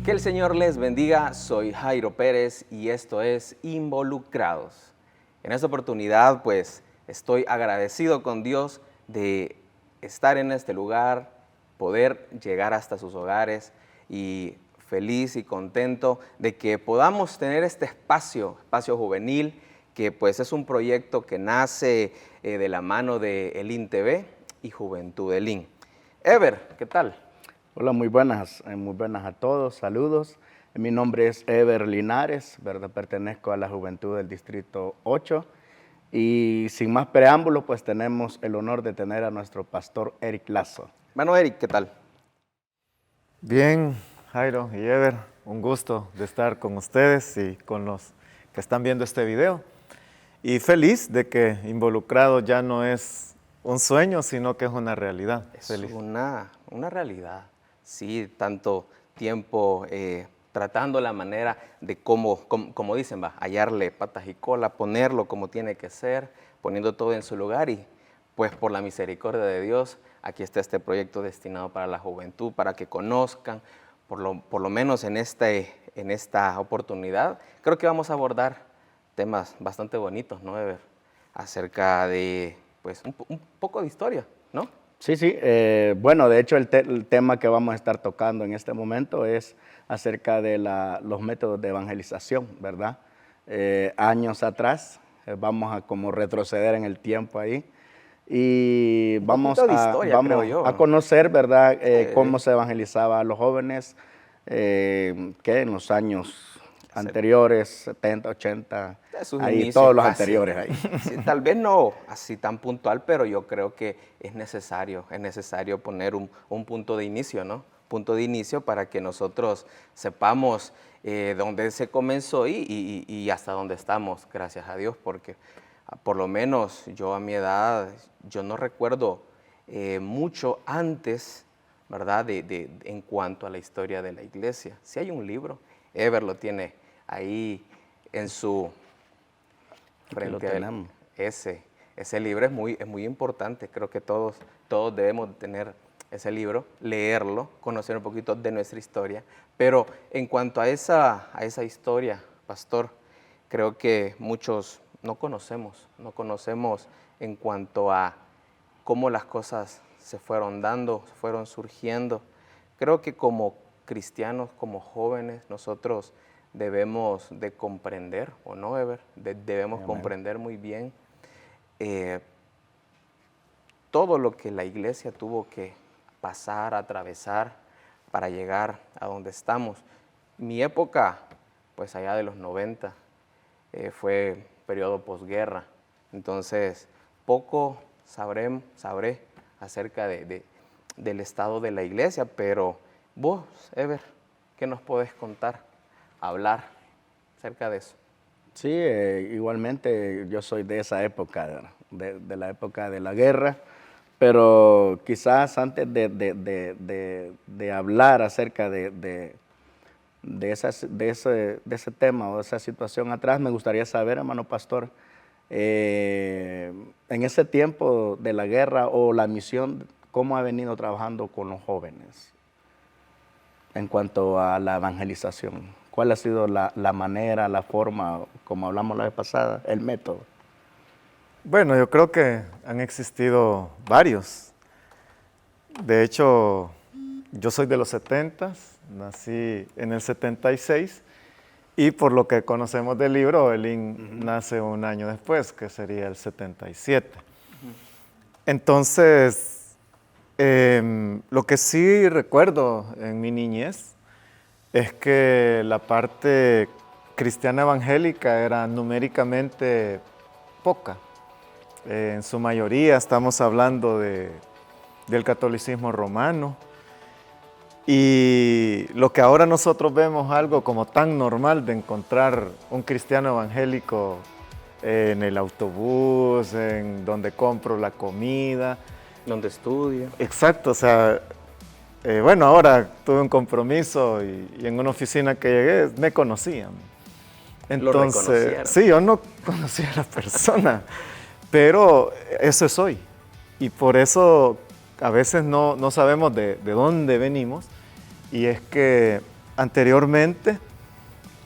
Que el Señor les bendiga, soy Jairo Pérez y esto es Involucrados. En esta oportunidad pues estoy agradecido con Dios de estar en este lugar, poder llegar hasta sus hogares y feliz y contento de que podamos tener este espacio juvenil, que pues es un proyecto que nace de la mano de Elin TV y Juventud Elin. Ever, ¿qué tal? Hola, muy buenas a todos, saludos. Mi nombre es Ever Linares, ¿verdad? Pertenezco a la Juventud del Distrito 8 y sin más preámbulos, pues tenemos el honor de tener a nuestro pastor Eric Lazo. Hermano Eric, ¿qué tal? Bien, Jairo y Ever, un gusto de estar con ustedes y con los que están viendo este video. Y feliz de que Involucrado ya no es un sueño, sino que es una realidad. Es feliz. una realidad. Sí, tanto tiempo tratando la manera de como dicen, hallarle patas y cola, ponerlo como tiene que ser, poniendo todo en su lugar y pues por la misericordia de Dios, aquí está este proyecto destinado para la juventud, para que conozcan, por lo menos en esta oportunidad. Creo que vamos a abordar temas bastante bonitos, ¿no, Ever? Acerca de, pues, un poco de historia, ¿no? Sí, bueno, de hecho el tema que vamos a estar tocando en este momento es acerca de los métodos de evangelización, ¿verdad? Años atrás, vamos a como retroceder en el tiempo ahí y vamos a conocer, ¿verdad? Cómo se evangelizaba a los jóvenes, que en los años anteriores, 70, 80, ahí todos los anteriores ahí. Sí, tal vez no así tan puntual, pero yo creo que es necesario poner un punto de inicio, ¿no? Punto de inicio para que nosotros sepamos dónde se comenzó y hasta dónde estamos, gracias a Dios, porque por lo menos yo a mi edad, yo no recuerdo mucho antes, ¿verdad? En cuanto a la historia de la iglesia. Si hay un libro, Ever lo tiene ahí en su frente a él. Ese libro es muy importante. Creo que todos debemos tener ese libro, leerlo, conocer un poquito de nuestra historia. Pero en cuanto a esa historia, pastor, creo que muchos no conocemos en cuanto a cómo las cosas se fueron dando, se fueron surgiendo. Creo que como cristianos, como jóvenes, nosotros debemos de comprender, ¿o no, Ever? Debemos comprender muy bien todo lo que la iglesia tuvo que pasar, atravesar para llegar a donde estamos. Mi época, pues allá de los 90, fue periodo posguerra, entonces poco sabré acerca del estado de la iglesia, pero vos, Ever, ¿qué nos podés contar? Hablar acerca de eso. Sí, igualmente yo soy de esa época, de la época de la guerra, pero quizás antes de hablar acerca de ese tema o de esa situación atrás, me gustaría saber, hermano pastor, en ese tiempo de la guerra o la misión, ¿cómo ha venido trabajando con los jóvenes en cuanto a la evangelización? ¿Cuál ha sido la manera, la forma, como hablamos la vez pasada, el método? Bueno, yo creo que han existido varios. De hecho, yo soy de los 70, nací en el 76 y por lo que conocemos del libro, Elin nace un año después, que sería el 77. Entonces, lo que sí recuerdo en mi niñez es que la parte cristiana evangélica era numéricamente poca. En su mayoría estamos hablando del catolicismo romano. Y lo que ahora nosotros vemos algo como tan normal de encontrar un cristiano evangélico en el autobús, en donde compro la comida. Donde estudio. Exacto, o sea, bueno, ahora tuve un compromiso y en una oficina que llegué me conocían. Entonces, sí, yo no conocía a la persona, pero eso es hoy. Y por eso a veces no sabemos de dónde venimos. Y es que anteriormente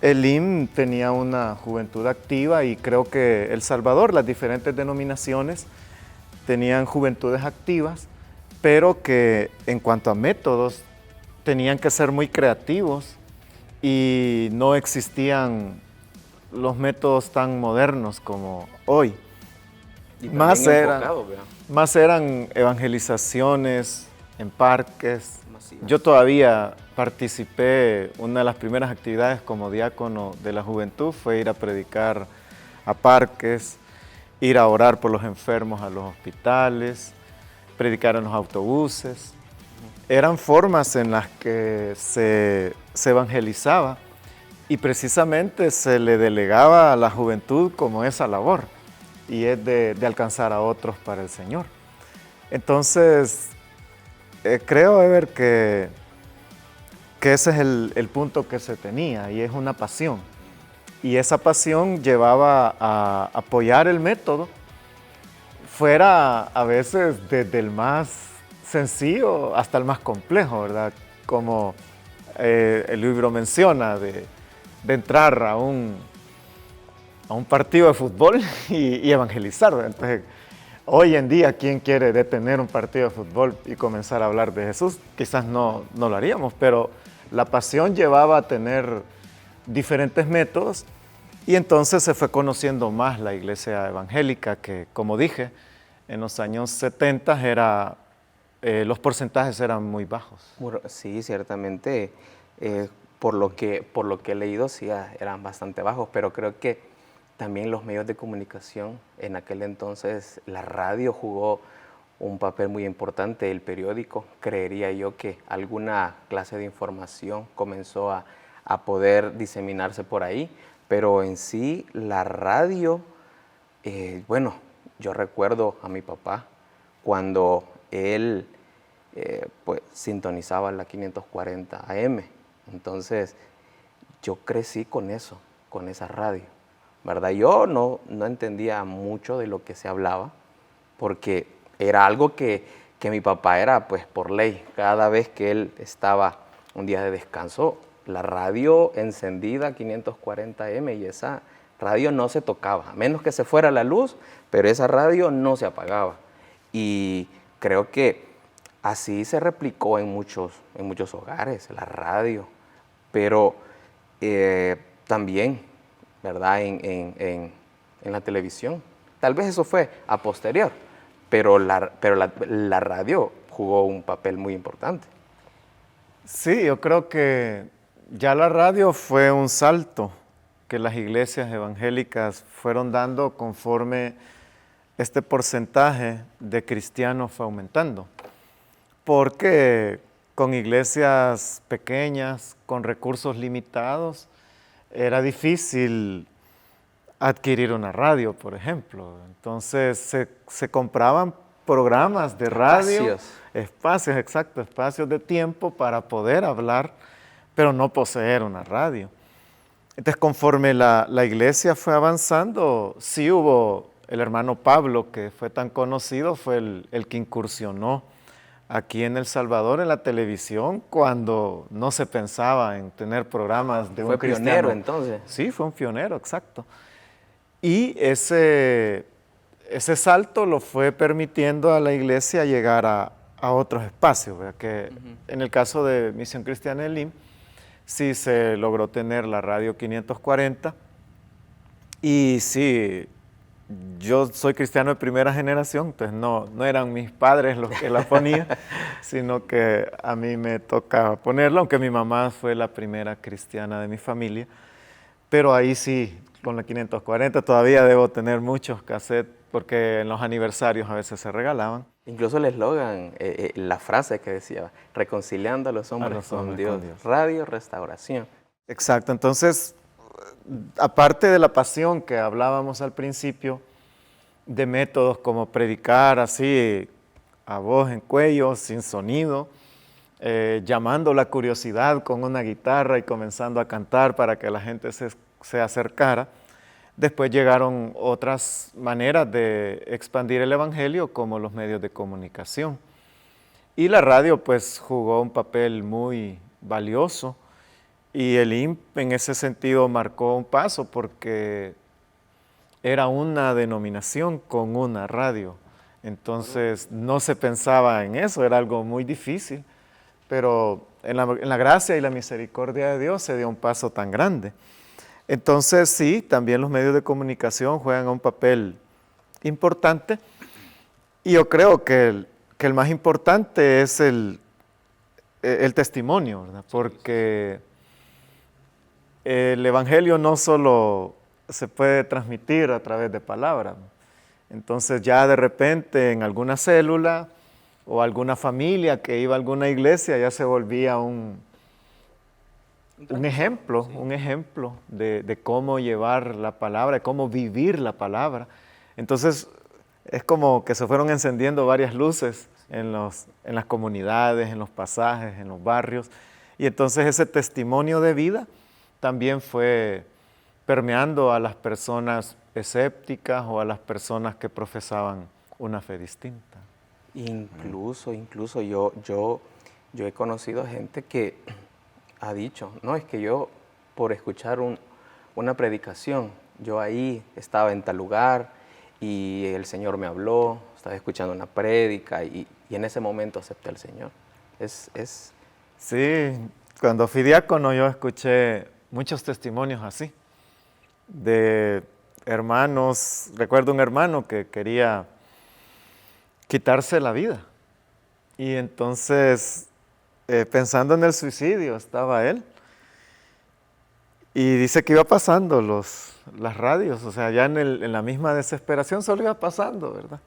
el IM tenía una juventud activa y creo que El Salvador, las diferentes denominaciones, tenían juventudes activas, pero que en cuanto a métodos tenían que ser muy creativos y no existían los métodos tan modernos como hoy. Y Más también eran, enfocado, ¿verdad? más eran evangelizaciones en parques. Masivas. Yo todavía participé, una de las primeras actividades como diácono de la juventud fue ir a predicar a parques, ir a orar por los enfermos a los hospitales, predicar en los autobuses. Eran formas en las que se evangelizaba y precisamente se le delegaba a la juventud como esa labor, y es de alcanzar a otros para el Señor. Entonces, creo, Ever, que ese es el punto que se tenía, y es una pasión. Y esa pasión llevaba a apoyar el método, fuera a veces desde el más sencillo hasta el más complejo, ¿verdad? Como el libro menciona, de entrar a un partido de fútbol y evangelizar, ¿verdad? Entonces, hoy en día, ¿quién quiere detener un partido de fútbol y comenzar a hablar de Jesús? Quizás no lo haríamos, pero la pasión llevaba a tener diferentes métodos, y entonces se fue conociendo más la iglesia evangélica, que, como dije, en los años 70 los porcentajes eran muy bajos. Bueno, sí, ciertamente, por lo que he leído, sí, eran bastante bajos, pero creo que también los medios de comunicación, en aquel entonces la radio jugó un papel muy importante, el periódico, creería yo que alguna clase de información comenzó a poder diseminarse por ahí, pero en sí la radio, bueno, yo recuerdo a mi papá cuando él pues sintonizaba la 540 AM, entonces yo crecí con eso, con esa radio, ¿verdad? Yo no entendía mucho de lo que se hablaba, porque era algo que mi papá era pues por ley. Cada vez que él estaba un día de descanso, la radio encendida 540 M, y esa radio no se tocaba, a menos que se fuera la luz, pero esa radio no se apagaba. Y creo que así se replicó en muchos hogares, la radio, pero también, ¿verdad?, en la televisión. Tal vez eso fue a posterior, pero la radio jugó un papel muy importante. Sí, yo creo que ya la radio fue un salto que las iglesias evangélicas fueron dando conforme este porcentaje de cristianos fue aumentando. Porque con iglesias pequeñas, con recursos limitados, era difícil adquirir una radio, por ejemplo. Entonces se compraban programas de radio, espacios de tiempo para poder hablar, pero no poseer una radio. Entonces, conforme la iglesia fue avanzando, sí hubo el hermano Pablo, que fue tan conocido, fue el que incursionó aquí en El Salvador en la televisión cuando no se pensaba en tener programas de un cristiano. Fue pionero entonces. Sí, fue un pionero, exacto. Y ese salto lo fue permitiendo a la iglesia llegar a otros espacios, ¿verdad? Que en el caso de Misión Cristiana del IM, sí se logró tener la radio 540, y sí, yo soy cristiano de primera generación, entonces no eran mis padres los que la ponían, sino que a mí me tocaba ponerla, aunque mi mamá fue la primera cristiana de mi familia, pero ahí sí, con la 540 todavía debo tener muchos cassettes, porque en los aniversarios a veces se regalaban. Incluso el eslogan, la frase que decía, reconciliando a los hombres con Dios, radio restauración. Exacto, entonces, aparte de la pasión que hablábamos al principio, de métodos como predicar así, a voz en cuello, sin sonido, llamando la curiosidad con una guitarra y comenzando a cantar para que la gente se acercara. Después llegaron otras maneras de expandir el evangelio, como los medios de comunicación. Y la radio pues jugó un papel muy valioso Y el IMP en ese sentido marcó un paso porque era una denominación con una radio. Entonces no se pensaba en eso, era algo muy difícil, pero en la gracia y la misericordia de Dios se dio un paso tan grande. Entonces sí, también los medios de comunicación juegan un papel importante y yo creo que el más importante es el testimonio, ¿verdad? Porque el Evangelio no solo se puede transmitir a través de palabras. Entonces ya de repente en alguna célula o alguna familia que iba a alguna iglesia ya se volvía un ejemplo de cómo llevar la palabra, de cómo vivir la palabra. Entonces es como que se fueron encendiendo varias luces en las comunidades, en los pasajes, en los barrios. Y entonces ese testimonio de vida también fue permeando a las personas escépticas o a las personas que profesaban una fe distinta. Incluso yo he conocido gente que ha dicho, no, es que yo por escuchar una predicación, yo ahí estaba en tal lugar y el Señor me habló, estaba escuchando una prédica y en ese momento acepté al Señor. Sí, cuando fui diácono yo escuché muchos testimonios así, de hermanos. Recuerdo un hermano que quería quitarse la vida y entonces pensando en el suicidio estaba él y dice que iba pasando las radios, o sea, ya en la misma desesperación solo iba pasando, ¿verdad?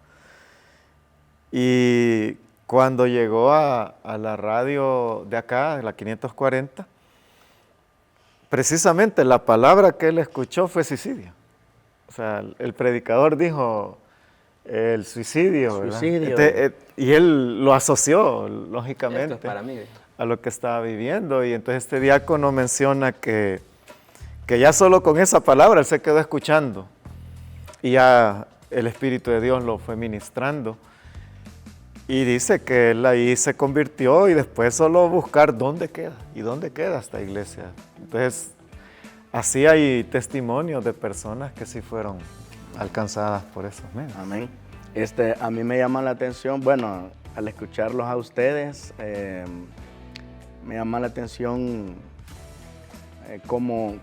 Y cuando llegó a la radio de acá, la 540, precisamente la palabra que él escuchó fue suicidio. O sea, el predicador dijo el suicidio, ¿verdad? Y él lo asoció, lógicamente, para mí, a lo que estaba viviendo. Y entonces este diácono menciona que ya solo con esa palabra él se quedó escuchando. Y ya el Espíritu de Dios lo fue ministrando. Y dice que él ahí se convirtió y después solo buscar dónde queda esta iglesia. Entonces, así hay testimonios de personas que sí fueron alcanzadas por esos medios. Amén. A mí me llama la atención, bueno, al escucharlos a ustedes, me llama la atención cómo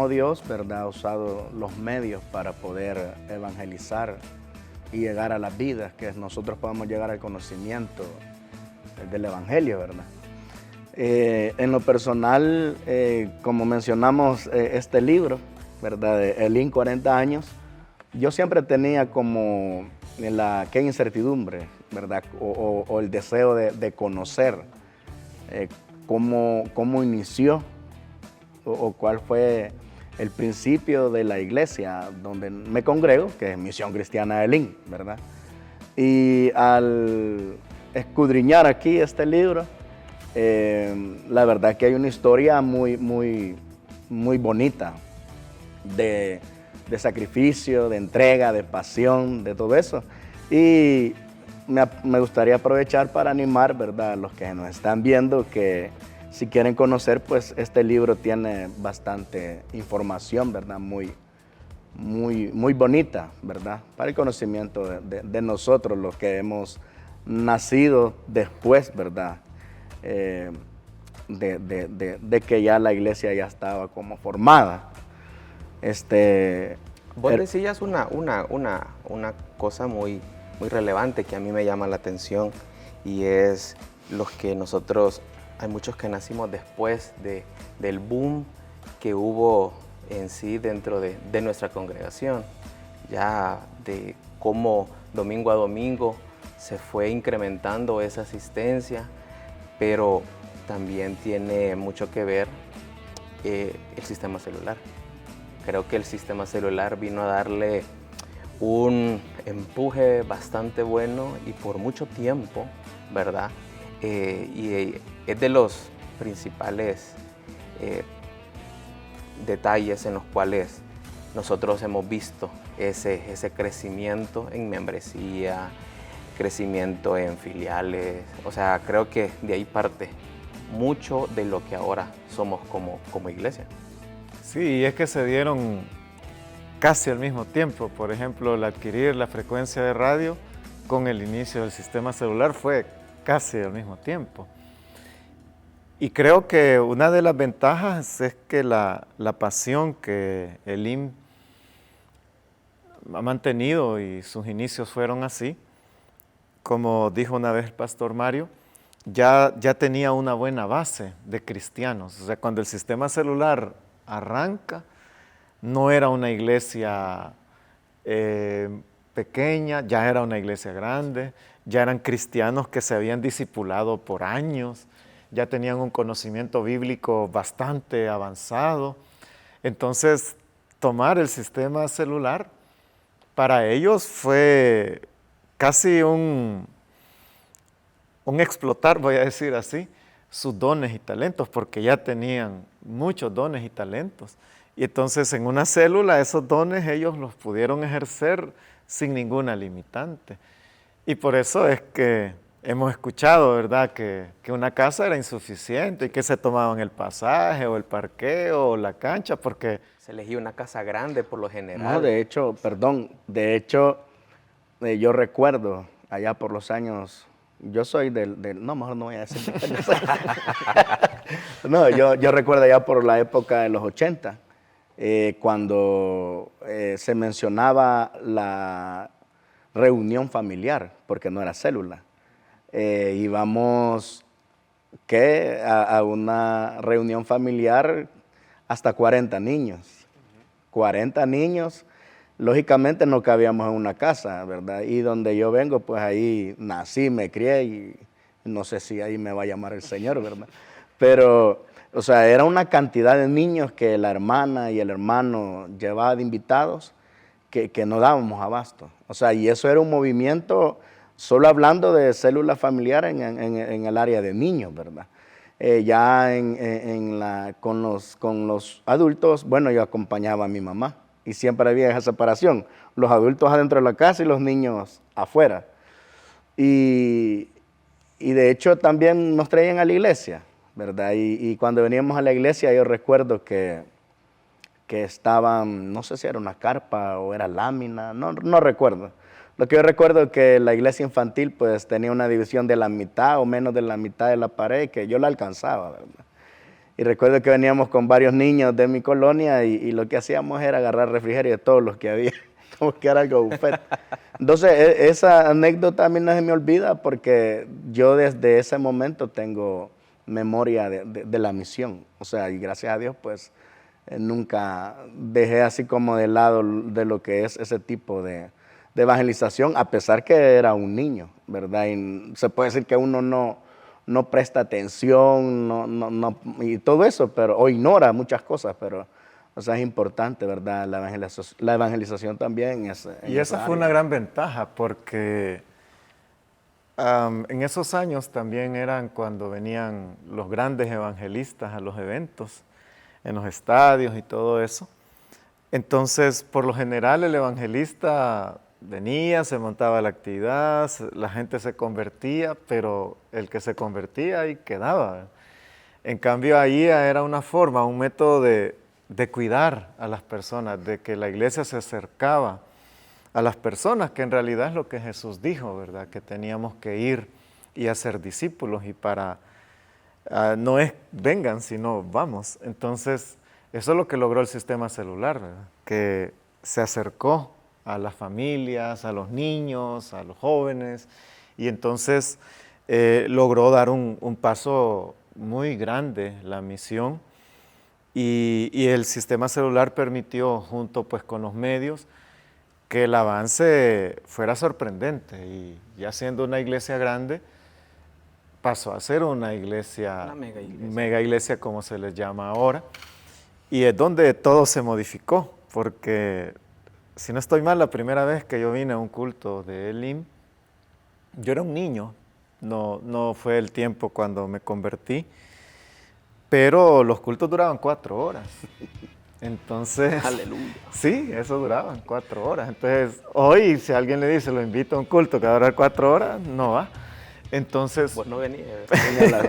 Dios, ¿verdad?, ha usado los medios para poder evangelizar y llegar a las vidas, que nosotros podamos llegar al conocimiento del Evangelio, ¿verdad? En lo personal, como mencionamos este libro, ¿verdad?, de Elín, 40 años, yo siempre tenía como qué incertidumbre, ¿verdad?, o el deseo de conocer cómo inició o cuál fue el principio de la iglesia donde me congrego, que es Misión Cristiana Elín, ¿verdad? Y al escudriñar aquí este libro, la verdad que hay una historia muy bonita de sacrificio, de entrega, de pasión, de todo eso. Y me gustaría aprovechar para animar, ¿verdad?, a los que nos están viendo, que si quieren conocer, pues este libro tiene bastante información, ¿verdad?, muy bonita, ¿verdad?, para el conocimiento de nosotros, los que hemos nacido después, ¿verdad?, de que ya la iglesia ya estaba como formada. Vos decías una cosa muy relevante que a mí me llama la atención, y es los que nosotros, hay muchos que nacimos después del boom que hubo en sí dentro de nuestra congregación, ya de cómo domingo a domingo se fue incrementando esa asistencia, pero también tiene mucho que ver el sistema celular. Creo que el sistema celular vino a darle un empuje bastante bueno y por mucho tiempo, ¿verdad? Y es de los principales detalles en los cuales nosotros hemos visto ese crecimiento en membresía, crecimiento en filiales. O sea, creo que de ahí parte mucho de lo que ahora somos como iglesia. Sí, y es que se dieron casi al mismo tiempo. Por ejemplo, el adquirir la frecuencia de radio con el inicio del sistema celular fue casi al mismo tiempo. Y creo que una de las ventajas es que la pasión que el IM ha mantenido, y sus inicios fueron así, como dijo una vez el pastor Mario, ya tenía una buena base de cristianos. O sea, cuando el sistema celular arranca, no era una iglesia pequeña, ya era una iglesia grande, ya eran cristianos que se habían discipulado por años, ya tenían un conocimiento bíblico bastante avanzado. Entonces, tomar el sistema celular para ellos fue casi un explotar, voy a decir así, sus dones y talentos, porque ya tenían muchos dones y talentos. Y entonces en una célula esos dones ellos los pudieron ejercer sin ninguna limitante. Y por eso es que hemos escuchado, ¿verdad?, que una casa era insuficiente y que se tomaban el pasaje o el parqueo o la cancha porque... Se elegía una casa grande por lo general. No, de hecho, yo recuerdo allá por los años, yo soy no, mejor no voy a decir. No, yo recuerdo allá por la época de los 80, cuando se mencionaba la reunión familiar, porque no era célula. Íbamos a una reunión familiar hasta 40 niños. 40 niños, lógicamente no cabíamos en una casa, ¿verdad? Y donde yo vengo, pues ahí nací, me crié y no sé si ahí me va a llamar el Señor, ¿verdad? Pero, o sea, era una cantidad de niños que la hermana y el hermano llevaban de invitados que no dábamos abasto. O sea, y eso era un movimiento, solo hablando de células familiares en el área de niños, ¿verdad? Ya con los adultos, bueno, yo acompañaba a mi mamá y siempre había esa separación, los adultos adentro de la casa y los niños afuera. Y de hecho también nos traían a la iglesia, ¿verdad? Y cuando veníamos a la iglesia yo recuerdo que estaban, no sé si era una carpa o era lámina, no recuerdo. Lo que yo recuerdo es que la iglesia infantil pues tenía una división de la mitad o menos de la mitad de la pared que yo la alcanzaba, ¿verdad? Y recuerdo que veníamos con varios niños de mi colonia y lo que hacíamos era agarrar refrigerio de todos los que había, como que era algo buffet. Entonces esa anécdota a mí no se me olvida porque yo desde ese momento tengo memoria de la misión. O sea, y gracias a Dios pues nunca dejé así como de lado de lo que es ese tipo de evangelización, a pesar que era un niño, ¿verdad? Y se puede decir que uno no presta atención y todo eso, o ignora muchas cosas, pero o sea, es importante, ¿verdad? La evangelización también es... Y esa fue una gran ventaja porque en esos años también eran cuando venían los grandes evangelistas a los eventos, en los estadios y todo eso. Entonces, por lo general, el evangelista venía, se montaba la actividad, la gente se convertía, pero el que se convertía ahí quedaba. En cambio, ahí era una forma, un método de cuidar a las personas, de que la iglesia se acercaba a las personas, que en realidad es lo que Jesús dijo, ¿verdad? Que teníamos que ir y hacer discípulos, y no es vengan, sino vamos. Entonces, eso es lo que logró el sistema celular, ¿verdad? Que se acercó a las familias, a los niños, a los jóvenes, y entonces logró dar un paso muy grande la misión, y el sistema celular permitió, junto pues con los medios, que el avance fuera sorprendente, y ya siendo una iglesia grande, pasó a ser una mega iglesia como se les llama ahora, y es donde todo se modificó, porque si no estoy mal, la primera vez que yo vine a un culto de Elim, yo era un niño, no fue el tiempo cuando me convertí, pero los cultos duraban 4 horas. Entonces, ¡Aleluya! Sí, eso duraban 4 horas. Entonces, hoy si alguien le dice, lo invito a un culto que va a durar 4 horas, no va. Entonces, Vos no venías.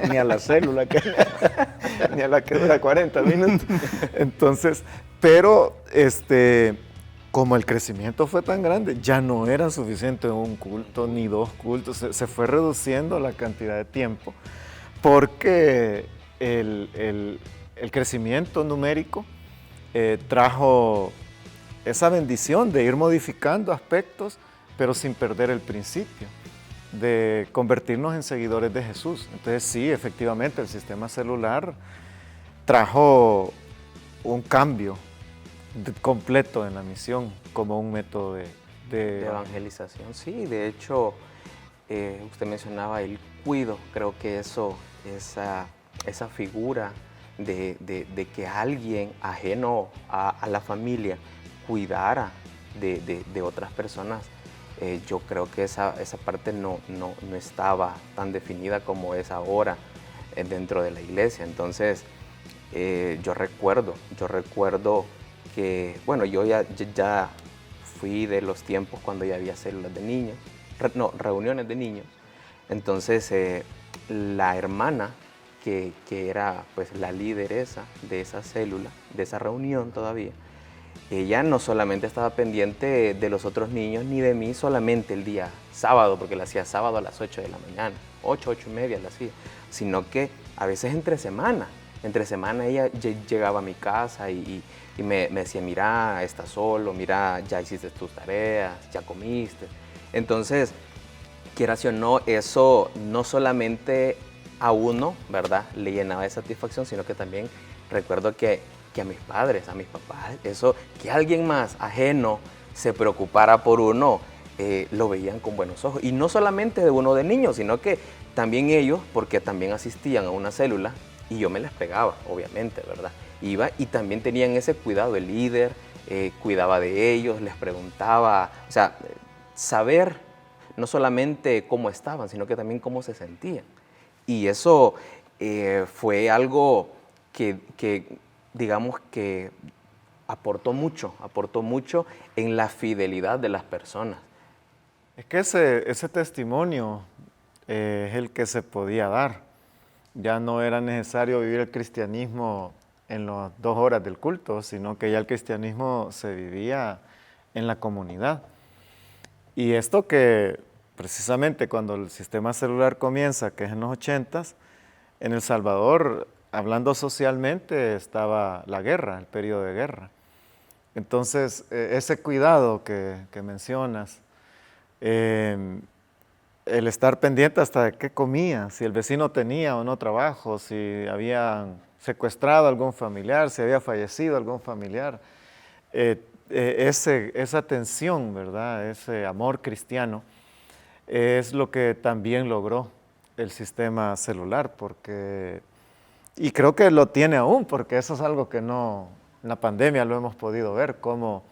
Ni a la célula. ni a la que dura 40 minutos. Entonces, pero como el crecimiento fue tan grande, ya no era suficiente un culto ni dos cultos, se fue reduciendo la cantidad de tiempo porque el crecimiento numérico trajo esa bendición de ir modificando aspectos, pero sin perder el principio de convertirnos en seguidores de Jesús. Entonces sí, efectivamente, el sistema celular trajo un cambio completo en la misión como un método De evangelización, sí. De hecho, usted mencionaba el cuido. Creo que esa figura de que alguien ajeno a la familia cuidara de otras personas, yo creo que esa parte no estaba tan definida como es ahora dentro de la iglesia. Entonces, yo recuerdo que, bueno, yo ya fui de los tiempos cuando ya había células de niños, reuniones de niños. Entonces, la hermana que era pues la lideresa de esa célula, de esa reunión todavía, ella no solamente estaba pendiente de los otros niños ni de mí solamente el día sábado, porque la hacía sábado a las 8 de la mañana, 8:30 la hacía, sino que a veces entre semana ella llegaba a mi casa y me decía, mira, estás solo, mira, ya hiciste tus tareas, ya comiste. Entonces, quieras o no, eso no solamente a uno, ¿verdad?, le llenaba de satisfacción, sino que también recuerdo que a mis padres, a mis papás, eso, que alguien más ajeno se preocupara por uno, lo veían con buenos ojos. Y no solamente de uno de niños, sino que también ellos, porque también asistían a una célula, y yo me les pegaba, obviamente, ¿verdad? Iba y también tenían ese cuidado, el líder cuidaba de ellos, les preguntaba, o sea, saber no solamente cómo estaban, sino que también cómo se sentían. Y eso fue algo que digamos que aportó mucho en la fidelidad de las personas. Es que ese testimonio es el que se podía dar. Ya no era necesario vivir el cristianismo en las 2 horas del culto, sino que ya el cristianismo se vivía en la comunidad. Y esto que precisamente cuando el sistema celular comienza, que es en los 80s, en El Salvador, hablando socialmente, estaba la guerra, el periodo de guerra. Entonces, ese cuidado que mencionas, el estar pendiente hasta de qué comía, si el vecino tenía o no trabajo, si habían secuestrado a algún familiar, si había fallecido algún familiar, esa atención, ¿verdad?, ese amor cristiano, es lo que también logró el sistema celular, y creo que lo tiene aún, porque eso es algo que en la pandemia lo hemos podido ver, cómo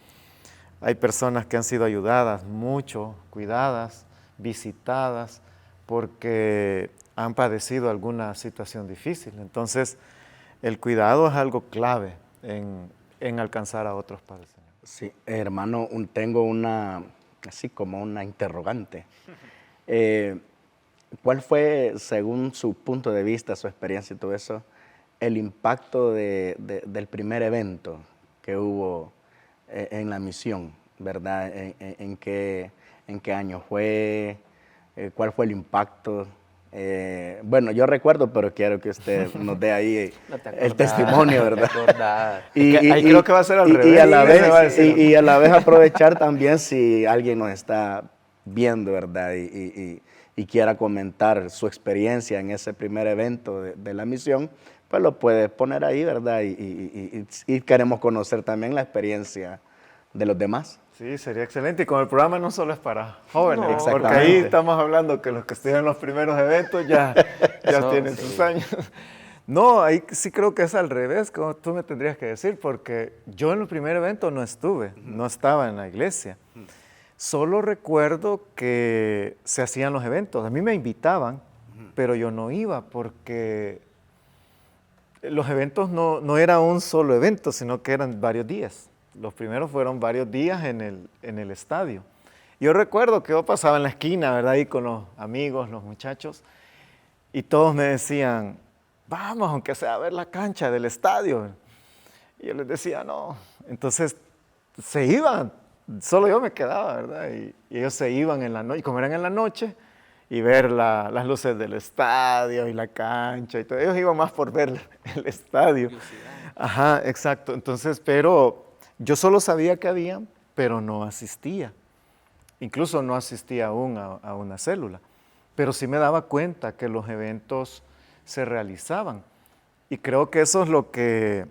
hay personas que han sido ayudadas mucho, cuidadas, visitadas, porque han padecido alguna situación difícil. Entonces, el cuidado es algo clave en alcanzar a otros para el Señor. Sí, hermano, tengo así como una interrogante. ¿Cuál fue, según su punto de vista, su experiencia y todo eso, el impacto del primer evento que hubo en la misión, ¿verdad? ¿En qué año fue? ¿Cuál fue el impacto? Bueno, yo recuerdo, pero quiero que usted nos dé ahí el testimonio, ¿verdad? Ahí creo que va a ser al revés. Y a la vez aprovechar también si alguien nos está viendo, ¿verdad? Y quiera comentar su experiencia en ese primer evento de la misión, pues lo puede poner ahí, ¿verdad? Y queremos conocer también la experiencia de los demás. Sí, sería excelente. Y como el programa no solo es para jóvenes, No, porque ahí estamos hablando que los que estuvieron en los primeros eventos ya tienen sus años. No, ahí sí creo que es al revés, como tú me tendrías que decir, porque yo en el primer evento no estuve, no estaba en la iglesia. Solo recuerdo que se hacían los eventos. A mí me invitaban, pero yo no iba porque los eventos no era un solo evento, sino que eran varios días. Los primeros fueron varios días en el estadio. Yo recuerdo que yo pasaba en la esquina, ¿verdad? Ahí con los amigos, los muchachos, y todos me decían, vamos, aunque sea a ver la cancha del estadio. Y yo les decía, no. Entonces se iban, solo yo me quedaba, ¿verdad? Y ellos se iban en la noche, y como eran en la noche, y ver las luces del estadio y la cancha y todo. Ellos iban más por ver el estadio. Ajá, exacto. Entonces, pero yo solo sabía que había, pero no asistía. Incluso no asistía aún a una célula. Pero sí me daba cuenta que los eventos se realizaban. Y creo que eso es lo que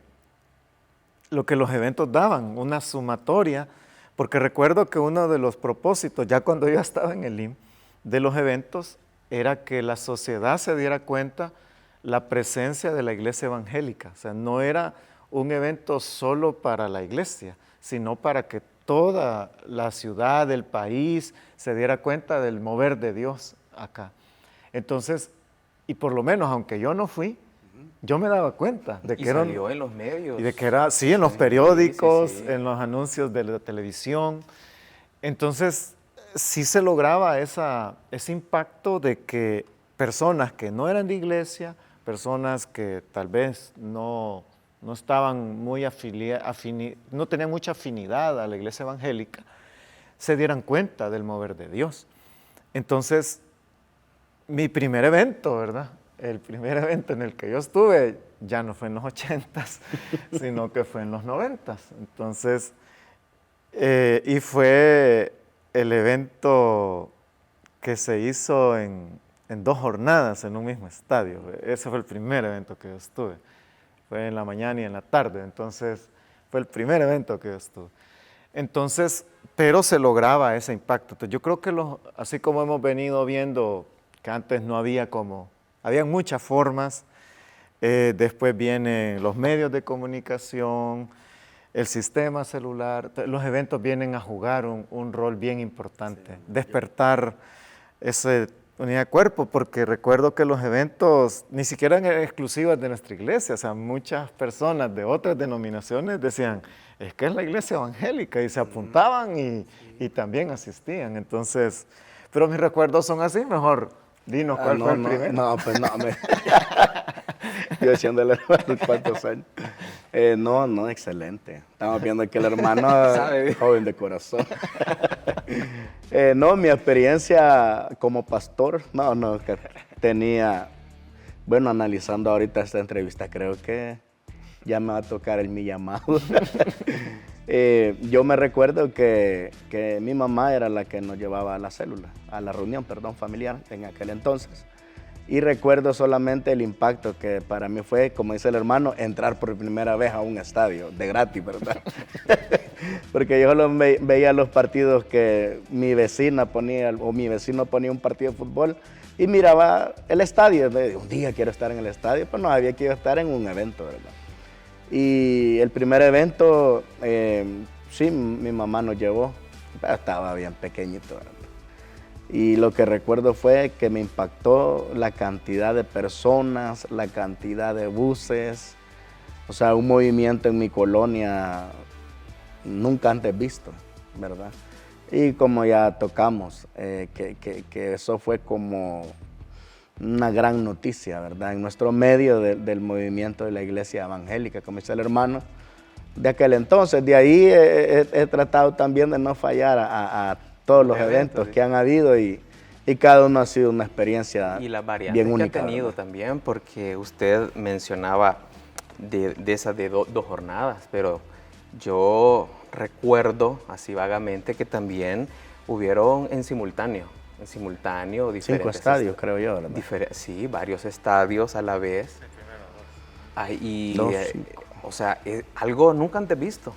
los eventos daban, una sumatoria, porque recuerdo que uno de los propósitos, ya cuando yo estaba en el IM, de los eventos, era que la sociedad se diera cuenta la presencia de la iglesia evangélica. O sea, no era un evento solo para la iglesia, sino para que toda la ciudad, el país, se diera cuenta del mover de Dios acá. Entonces, y por lo menos, aunque yo no fui, yo me daba cuenta de que y era... salió en los medios. Y de que era, sí, en los periódicos, sí. en los anuncios de la televisión. Entonces, sí se lograba ese impacto de que personas que no eran de iglesia, personas que tal vez no estaban muy no tenían mucha afinidad a la iglesia evangélica, se dieran cuenta del mover de Dios. Entonces, mi primer evento, ¿verdad? El primer evento en el que yo estuve ya no fue en los 80s, sino que fue en los 90s. Entonces, y fue el evento que se hizo en 2 jornadas en un mismo estadio. Ese fue el primer evento que yo estuve. Fue en la mañana y en la tarde, entonces fue el primer evento que yo estuve. Entonces, pero se lograba ese impacto. Entonces, yo creo que así como hemos venido viendo que antes no había habían muchas formas, después vienen los medios de comunicación, el sistema celular, los eventos vienen a jugar un rol bien importante, sí. Despertar esa unidad de cuerpo, porque recuerdo que los eventos ni siquiera eran exclusivos de nuestra iglesia, o sea, muchas personas de otras denominaciones decían, es que es la iglesia evangélica, y se apuntaban y también asistían. Entonces, pero mis recuerdos son así, mejor dinos cuál fue el primero. No, pues no, yo echándole cuántos años. No, excelente. Estamos viendo que el hermano es joven de corazón. No, mi experiencia como pastor, no, que tenía, bueno, analizando ahorita esta entrevista, creo que ya me va a tocar mi llamado. Yo me recuerdo que mi mamá era la que nos llevaba a la célula, a la reunión, familiar en aquel entonces. Y recuerdo solamente el impacto que para mí fue, como dice el hermano, entrar por primera vez a un estadio, de gratis, ¿verdad? Porque yo solo veía los partidos que mi vecina ponía, o mi vecino ponía un partido de fútbol, y miraba el estadio. Un día quiero estar en el estadio, pero no había que estar en un evento, ¿verdad? Y el primer evento, sí, mi mamá nos llevó, pero estaba bien pequeñito, ¿verdad? Y lo que recuerdo fue que me impactó la cantidad de personas, la cantidad de buses, o sea, un movimiento en mi colonia nunca antes visto, ¿verdad? Y como ya tocamos, que eso fue como una gran noticia, ¿verdad? En nuestro medio del movimiento de la iglesia evangélica, como dice el hermano, de aquel entonces. De ahí he tratado también de no fallar a todos los eventos que han habido y cada uno ha sido una experiencia y las variantes bien única, que ha tenido, ¿verdad? También, porque usted mencionaba de esas de dos jornadas, pero yo recuerdo así vagamente que también hubieron en simultáneo diferentes 5 estadios, creo yo, ¿verdad? Sí, varios estadios a la vez. O sea, algo nunca antes visto,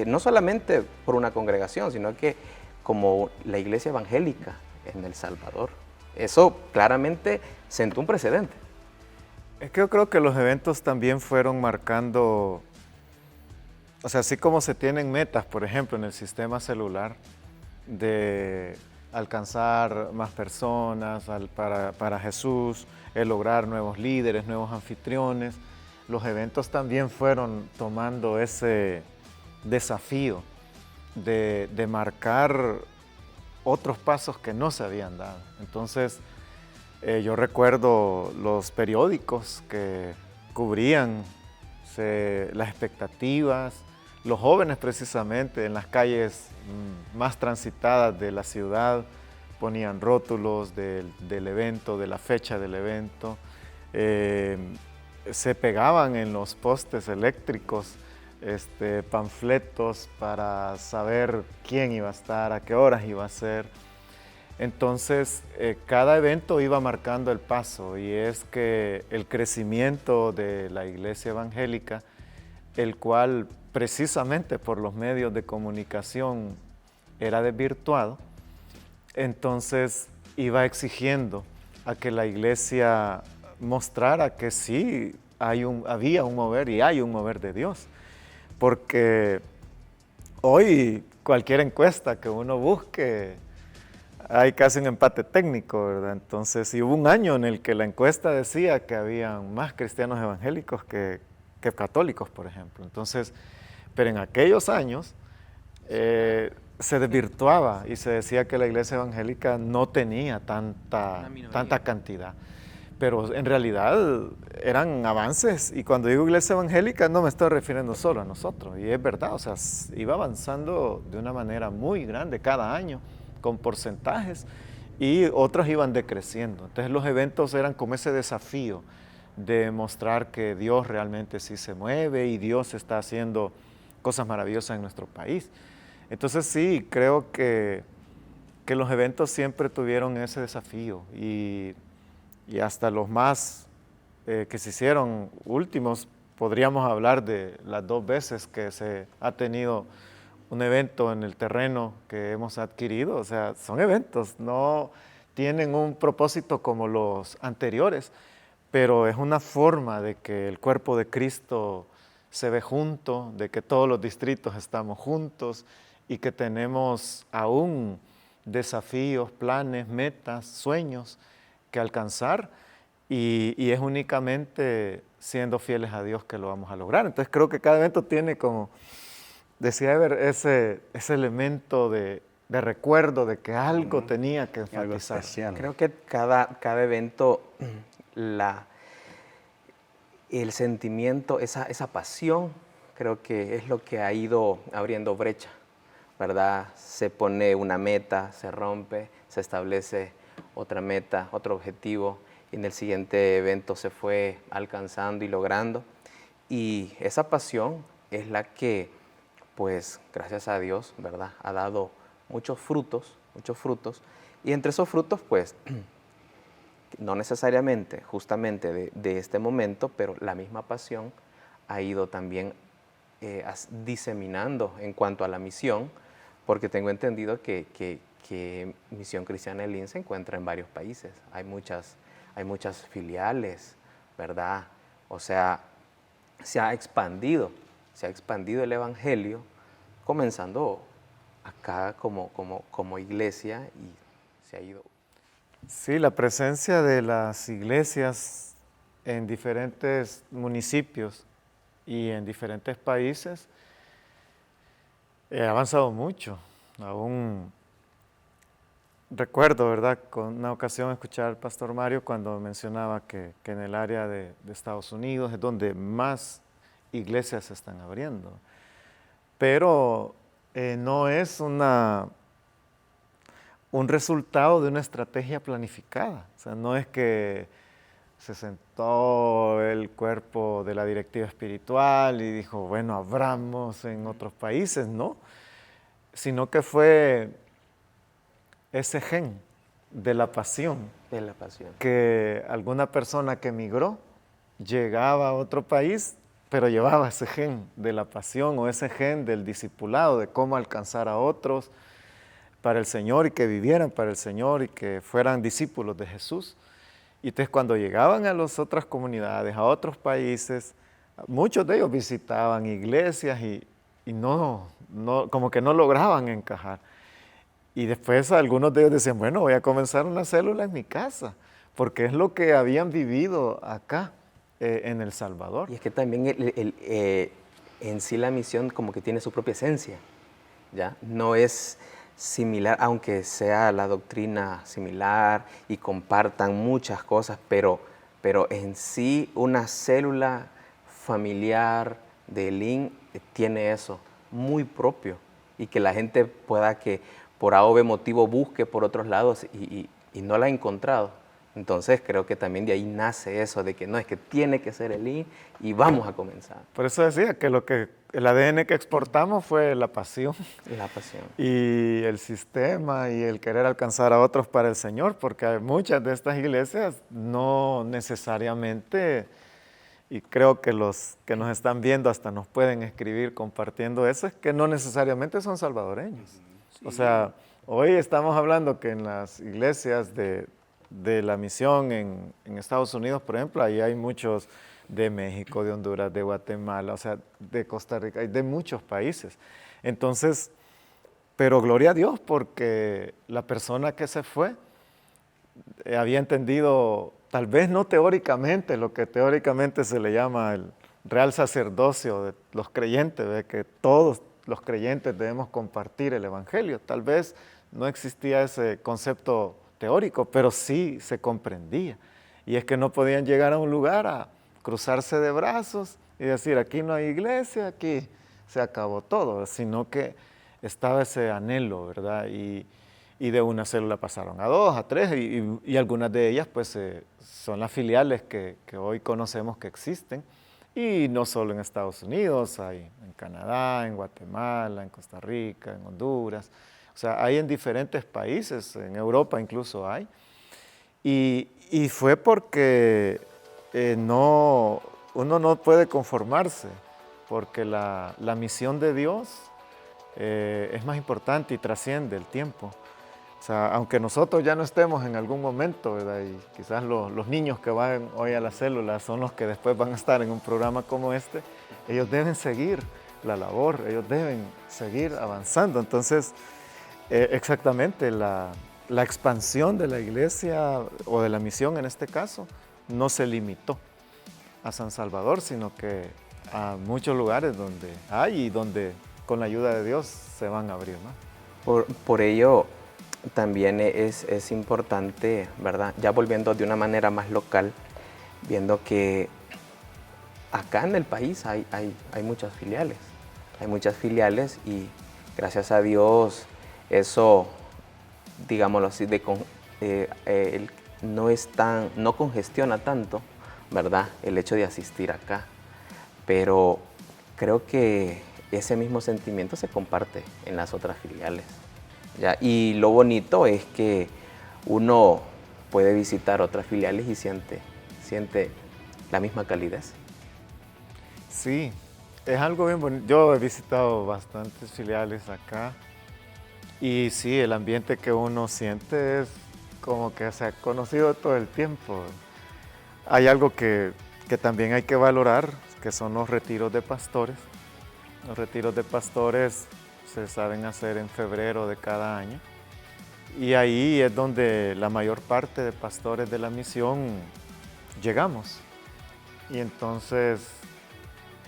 no solamente por una congregación, sino que como la iglesia evangélica en El Salvador. Eso claramente sentó un precedente. Es que yo creo que los eventos también fueron marcando, o sea, así como se tienen metas, por ejemplo, en el sistema celular, de alcanzar más personas para Jesús, el lograr nuevos líderes, nuevos anfitriones, los eventos también fueron tomando ese desafío de marcar otros pasos que no se habían dado. Entonces, yo recuerdo los periódicos que cubrían las expectativas, los jóvenes precisamente en las calles más transitadas de la ciudad ponían rótulos del evento, de la fecha del evento, se pegaban en los postes eléctricos panfletos para saber quién iba a estar, a qué horas iba a ser. Entonces, cada evento iba marcando el paso, y es que el crecimiento de la iglesia evangélica, el cual precisamente por los medios de comunicación era desvirtuado, entonces iba exigiendo a que la iglesia mostrara que sí había un mover y hay un mover de Dios. Porque hoy cualquier encuesta que uno busque, hay casi un empate técnico, ¿verdad? Entonces, y hubo un año en el que la encuesta decía que había más cristianos evangélicos que católicos, por ejemplo. Entonces, pero en aquellos años se desvirtuaba y se decía que la iglesia evangélica no tenía tanta cantidad. Pero en realidad eran avances, y cuando digo iglesia evangélica no me estoy refiriendo solo a nosotros, y es verdad, o sea, iba avanzando de una manera muy grande cada año, con porcentajes, y otros iban decreciendo. Entonces los eventos eran como ese desafío de mostrar que Dios realmente sí se mueve y Dios está haciendo cosas maravillosas en nuestro país. Entonces sí, creo que los eventos siempre tuvieron ese desafío, y hasta los más que se hicieron últimos, podríamos hablar de las 2 veces que se ha tenido un evento en el terreno que hemos adquirido. O sea, son eventos, no tienen un propósito como los anteriores, pero es una forma de que el cuerpo de Cristo se ve junto, de que todos los distritos estamos juntos y que tenemos aún desafíos, planes, metas, sueños que alcanzar, y es únicamente siendo fieles a Dios que lo vamos a lograr. Entonces creo que cada evento tiene, como decía Ever, ese elemento de recuerdo de que algo tenía que enfatizar. Creo que cada evento, el sentimiento, esa pasión, creo que es lo que ha ido abriendo brecha, ¿verdad? Se pone una meta, se rompe, se establece otra meta, otro objetivo, y en el siguiente evento se fue alcanzando y logrando. Y esa pasión es la que, pues, gracias a Dios, ¿verdad?, ha dado muchos frutos, y entre esos frutos, pues, no necesariamente justamente de este momento, pero la misma pasión ha ido también diseminando en cuanto a la misión, porque tengo entendido que Misión Cristiana Elín se encuentra en varios países. Hay muchas filiales, ¿verdad? O sea, se ha expandido el Evangelio, comenzando acá como iglesia, y se ha ido. Sí, la presencia de las iglesias en diferentes municipios y en diferentes países ha avanzado mucho. Aún recuerdo, ¿verdad?, con una ocasión escuchar al pastor Mario cuando mencionaba que en el área de Estados Unidos es donde más iglesias se están abriendo. Pero no es un resultado de una estrategia planificada. O sea, no es que se sentó el cuerpo de la directiva espiritual y dijo, bueno, abramos en otros países, no. Sino que fue ese gen de la pasión. De la pasión. Que alguna persona que emigró llegaba a otro país, pero llevaba ese gen de la pasión o ese gen del discipulado, de cómo alcanzar a otros para el Señor y que vivieran para el Señor y que fueran discípulos de Jesús. Y entonces cuando llegaban a las otras comunidades, a otros países, muchos de ellos visitaban iglesias y no, como que no lograban encajar. Y después algunos de ellos decían, bueno, voy a comenzar una célula en mi casa, porque es lo que habían vivido acá en El Salvador. Y es que también en sí la misión como que tiene su propia esencia. ¿ya? No es similar, aunque sea la doctrina similar y compartan muchas cosas, pero en sí una célula familiar de Elín tiene eso muy propio y que la gente pueda que por A o B motivo busque por otros lados y no la ha encontrado. Entonces creo que también de ahí nace eso de que no, es que tiene que ser Elín y vamos a comenzar. Por eso decía que el ADN que exportamos fue la pasión La pasión. y el sistema y el querer alcanzar a otros para el Señor, porque hay muchas de estas iglesias no necesariamente, y creo que los que nos están viendo hasta nos pueden escribir compartiendo eso, es que no necesariamente son salvadoreños. Sí. O sea, hoy estamos hablando que en las iglesias de la misión en Estados Unidos, por ejemplo, ahí hay muchos de México, de Honduras, de Guatemala, o sea, de Costa Rica, de muchos países. Entonces, pero gloria a Dios porque la persona que se fue había entendido, tal vez no teóricamente, lo que teóricamente se le llama el real sacerdocio de los creyentes, de que todos los creyentes debemos compartir el evangelio. Tal vez no existía ese concepto teórico, pero sí se comprendía. Y es que no podían llegar a un lugar a cruzarse de brazos y decir, aquí no hay iglesia, aquí se acabó todo, sino que estaba ese anhelo, ¿verdad? Y de una célula pasaron a 2, a 3, y algunas de ellas pues son las filiales que hoy conocemos que existen, y no solo en Estados Unidos, hay en Canadá, en Guatemala, en Costa Rica, en Honduras, o sea, hay en diferentes países, en Europa incluso hay, y fue porque uno no puede conformarse, porque la misión de Dios es más importante y trasciende el tiempo. O sea, aunque nosotros ya no estemos en algún momento, ¿verdad? Y quizás los niños que van hoy a la célula son los que después van a estar en un programa como este, ellos deben seguir la labor, ellos deben seguir avanzando. Entonces, exactamente, la expansión de la iglesia o de la misión en este caso no se limitó a San Salvador, sino que a muchos lugares donde hay y donde con la ayuda de Dios se van a abrir más. Por ello también es importante, ¿verdad? Ya volviendo de una manera más local, viendo que acá en el país hay muchas filiales. Hay muchas filiales y gracias a Dios eso, digámoslo así, no congestiona tanto, ¿verdad? El hecho de asistir acá. Pero creo que ese mismo sentimiento se comparte en las otras filiales, ¿ya? Y lo bonito es que uno puede visitar otras filiales y siente la misma calidez. Sí, es algo bien bonito. Yo he visitado bastantes filiales acá y sí, el ambiente que uno siente es como que se ha conocido todo el tiempo. Hay algo que también hay que valorar, que son los retiros de pastores. Los retiros de pastores se saben hacer en febrero de cada año y ahí es donde la mayor parte de pastores de la misión llegamos. Y entonces,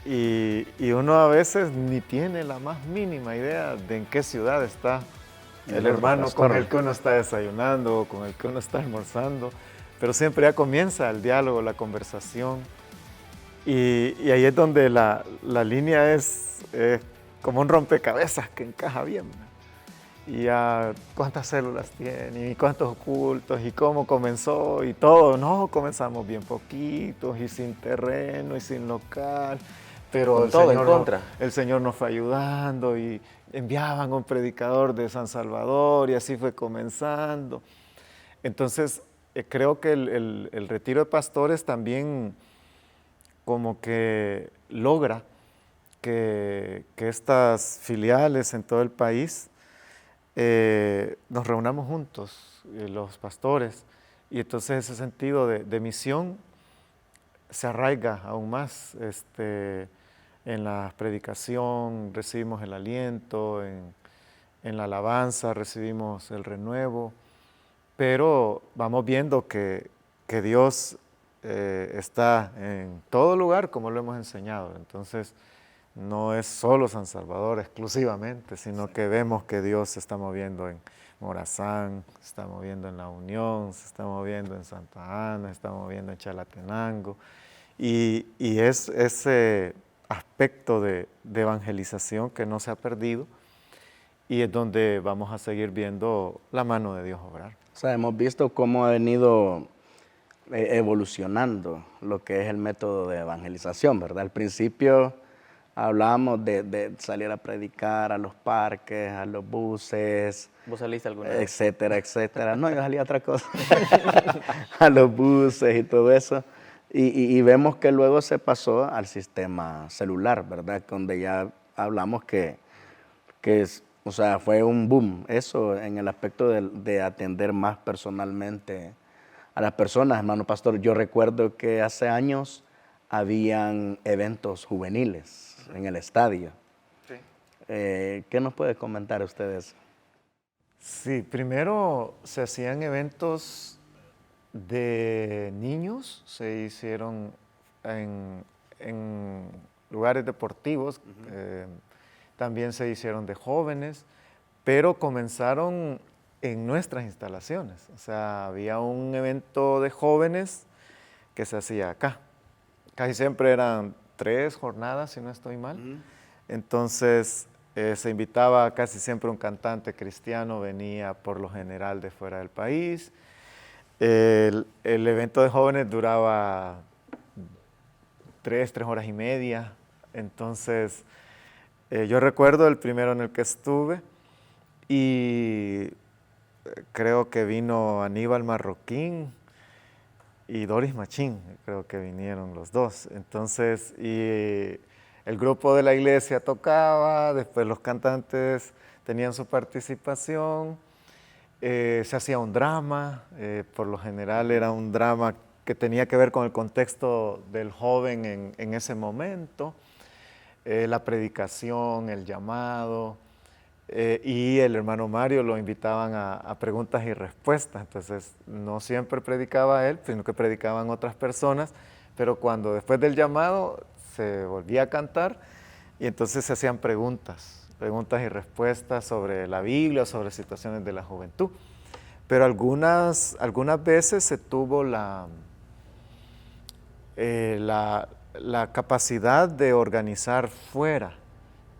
y uno a veces ni tiene la más mínima idea de en qué ciudad está el hermano con el que uno está desayunando o con el que uno está almorzando, pero siempre ya comienza el diálogo, la conversación. Y ahí es donde la línea es como un rompecabezas que encaja bien. Y ya cuántas células tiene, y cuántos cultos, y cómo comenzó, y todo. No, comenzamos bien poquitos, y sin terreno, y sin local. Pero el Señor nos fue ayudando, y enviaban un predicador de San Salvador, y así fue comenzando. Entonces, creo que el retiro de pastores también como que logra que estas filiales en todo el país nos reunamos juntos, los pastores, y entonces ese sentido de misión se arraiga aún más en la predicación, recibimos el aliento, en la alabanza recibimos el renuevo, pero vamos viendo que Dios está en todo lugar como lo hemos enseñado. Entonces, no es solo San Salvador exclusivamente, sino que vemos que Dios se está moviendo en Morazán, se está moviendo en La Unión, se está moviendo en Santa Ana, se está moviendo en Chalatenango. Y es ese aspecto de evangelización que no se ha perdido y es donde vamos a seguir viendo la mano de Dios obrar. O sea, hemos visto cómo ha venido evolucionando lo que es el método de evangelización, ¿verdad? Al principio hablábamos de salir a predicar a los parques, a los buses, ¿Vos saliste alguna vez? etcétera, etcétera. No, yo salí a otra cosa. A los buses y todo eso. Y vemos que luego se pasó al sistema celular, ¿verdad? Donde ya hablamos o sea, fue un boom. Eso en el aspecto de atender más personalmente a las personas, hermano pastor. Yo recuerdo que hace años habían eventos juveniles en el estadio. Sí. ¿Qué nos puede comentar ustedes? Sí, primero se hacían eventos de niños, se hicieron en lugares deportivos, también se hicieron de jóvenes, pero comenzaron en nuestras instalaciones. O sea, había un evento de jóvenes que se hacía acá. Casi siempre eran 3 jornadas, si no estoy mal. Entonces, se invitaba casi siempre un cantante cristiano, venía por lo general de fuera del país. El evento de jóvenes duraba 3 horas y media. Entonces, yo recuerdo el primero en el que estuve y creo que vino Aníbal Marroquín y Doris Machín, creo que vinieron los dos. Entonces, y el grupo de la iglesia tocaba, después los cantantes tenían su participación, se hacía un drama, por lo general era un drama que tenía que ver con el contexto del joven en ese momento, la predicación, el llamado, y el hermano Mario lo invitaban a preguntas y respuestas. Entonces no siempre predicaba él, sino que predicaban otras personas, pero cuando después del llamado se volvía a cantar y entonces se hacían preguntas y respuestas sobre la Biblia, sobre situaciones de la juventud. Pero algunas veces se tuvo la capacidad de organizar fuera.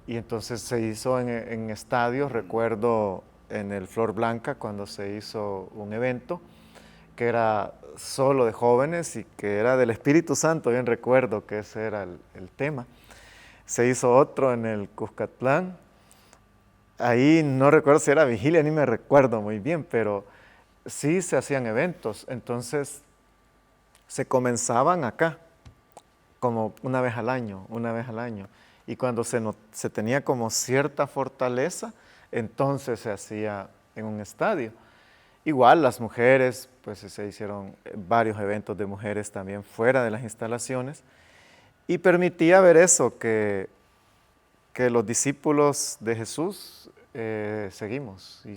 Y entonces se hizo en estadios, recuerdo en el Flor Blanca cuando se hizo un evento que era solo de jóvenes y que era del Espíritu Santo, bien recuerdo que ese era el tema. Se hizo otro en el Cuscatlán, ahí no recuerdo si era vigilia, ni me recuerdo muy bien, pero sí se hacían eventos, entonces se comenzaban acá, como una vez al año. Y cuando se tenía como cierta fortaleza, entonces se hacía en un estadio. Igual las mujeres, pues se hicieron varios eventos de mujeres también fuera de las instalaciones y permitía ver eso, que los discípulos de Jesús seguimos